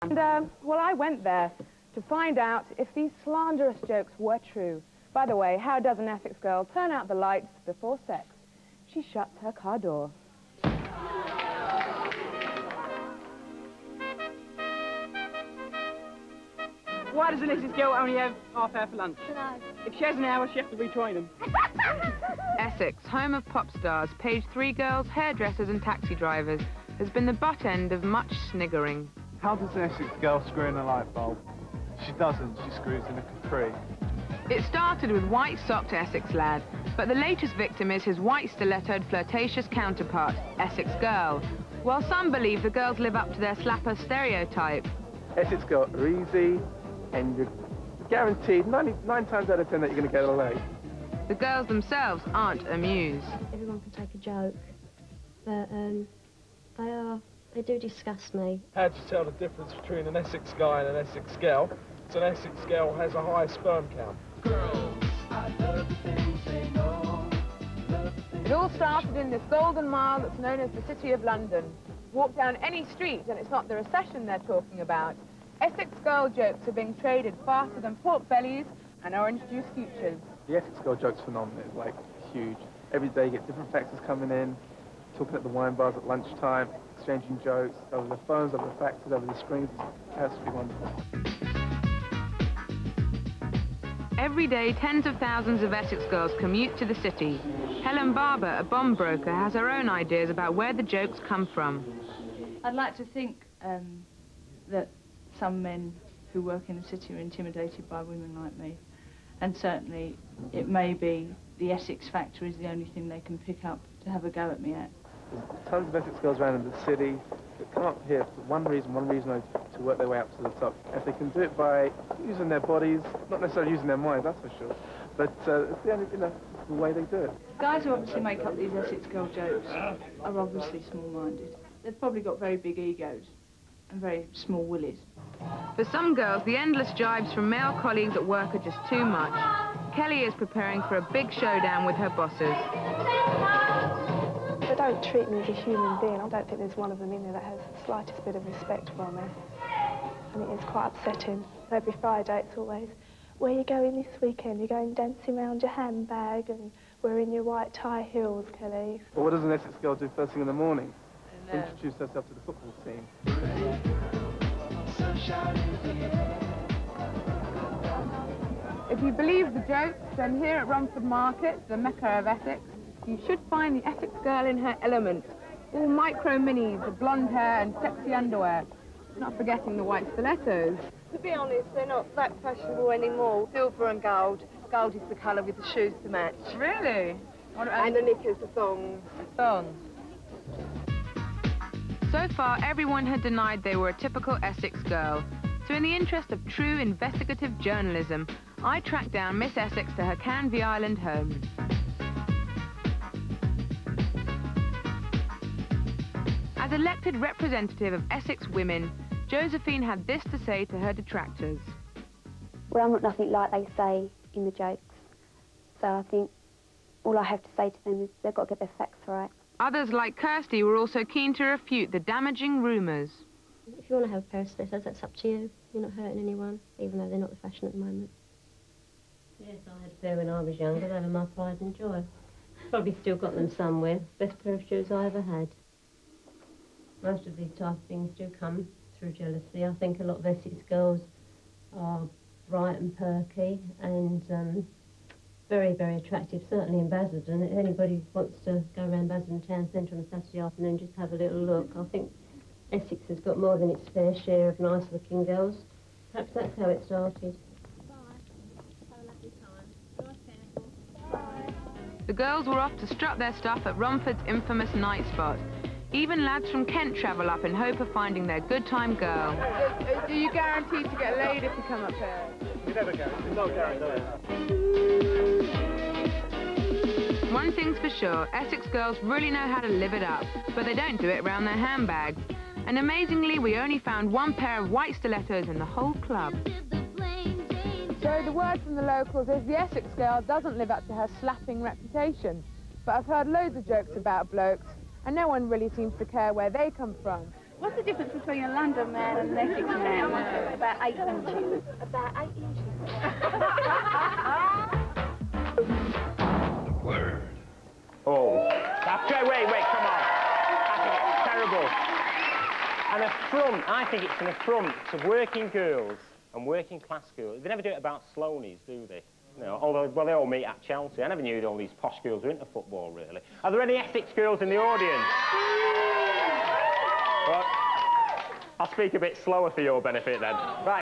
And, well, I went there to find out if these slanderous jokes were true. By the way, how does an Essex girl turn out the lights before sex? She shuts her car door. Why does an Essex girl only have half hour for lunch? No. If she has an hour, she has to retrain them. Essex, home of pop stars, page 3 girls, hairdressers and taxi drivers, has been the butt end of much sniggering. How does an Essex girl screw in a light bulb? She doesn't, she screws in a Capri. It started with white-socked Essex lad, but the latest victim is his white-stilettoed flirtatious counterpart, Essex girl, while some believe the girls live up to their slapper stereotype. Essex girls are easy, and you're guaranteed 9 times out of 10 that you're going to get a leg. The girls themselves aren't amused. Everyone can take a joke, but they do disgust me. How do you tell the difference between an Essex guy and an Essex girl? So an Essex girl has a higher sperm count. Girls, I love the things they know. It all started in this golden mile that's known as the City of London. Walk down any street and it's not the recession they're talking about. Essex girl jokes are being traded faster than pork bellies and orange juice futures. The Essex girl joke's phenomenal, it's like huge. Every day you get different faxes coming in, talking at the wine bars at lunchtime, exchanging jokes over the phones, over the faxes, over the screens. It's absolutely wonderful. Every day, tens of thousands of Essex girls commute to the city. Helen Barber, a bomb broker, has her own ideas about where the jokes come from. I'd like to think that some men who work in the city are intimidated by women like me. And certainly, it may be the Essex factor is the only thing they can pick up to have a go at me at. There's tons of Essex girls around in the city that come up here for one reason only, to work their way up to the top. If they can do it by using their bodies, not necessarily using their minds, that's for sure, but it's the only, the way they do it. Guys who obviously make up these Essex girl jokes are obviously small-minded. They've probably got very big egos and very small willies. For some girls, the endless jibes from male colleagues at work are just too much. Kelly is preparing for a big showdown with her bosses. They don't treat me as a human being. I don't think there's one of them in there that has the slightest bit of respect for me. And it is quite upsetting. Every Friday it's always, where are you going this weekend? You're going dancing around your handbag and wearing your white tie heels, Kelly. Well, what does an Essex girl do first thing in the morning? Introduce herself to the football team. If you believe the jokes, then here at Romford Market, the Mecca of Essex, you should find the Essex girl in her element. All micro minis, the blonde hair and sexy underwear. Not forgetting the white stilettos. To be honest, they're not that fashionable anymore. Silver and gold. Gold is the colour with the shoes to match. Really? What about and the knickers, the thongs. Thongs. So far, everyone had denied they were a typical Essex girl. So in the interest of true investigative journalism, I tracked down Miss Essex to her Canvey Island home. As elected representative of Essex women, Josephine had this to say to her detractors. Well, I'm not nothing like they say in the jokes. So I think all I have to say to them is they've got to get their facts right. Others, like Kirsty, were also keen to refute the damaging rumours. If you want to have a pair of stilettos, that's up to you. You're not hurting anyone, even though they're not the fashion at the moment. Yes, I had a pair when I was younger. They were my pride and joy. Probably still got them somewhere. Best pair of shoes I ever had. Most of these type of things do come through jealousy. I think a lot of Essex girls are bright and perky and very, very attractive, certainly in Basildon. If anybody wants to go around Basildon town centre on a Saturday afternoon, just have a little look. I think Essex has got more than its fair share of nice-looking girls. Perhaps that's how it started. Bye. Have a lovely time. Drive careful. Bye. The girls were off to strut their stuff at Romford's infamous night spot. Even lads from Kent travel up in hope of finding their good time girl. Are you guaranteed to get laid if you come up here? You never guarantee, no guarantee. One thing's for sure, Essex girls really know how to live it up, but they don't do it around their handbags. And amazingly, we only found one pair of white stilettos in the whole club. So the word from the locals is the Essex girl doesn't live up to her slapping reputation. But I've heard loads of jokes about blokes, and no one really seems to care where they come from. What's the difference between a London man and an Essex man? About 8 inches. About 8 inches. Word. Oh. Wait, come on. I think it's terrible. An affront, I think it's an affront to working girls and working class girls. They never do it about Sloanies, do they? You know, although, well, they all meet at Chelsea. I never knew all these posh girls were into football, really. Are there any Essex girls in the audience? Well, I'll speak a bit slower for your benefit, then. Right.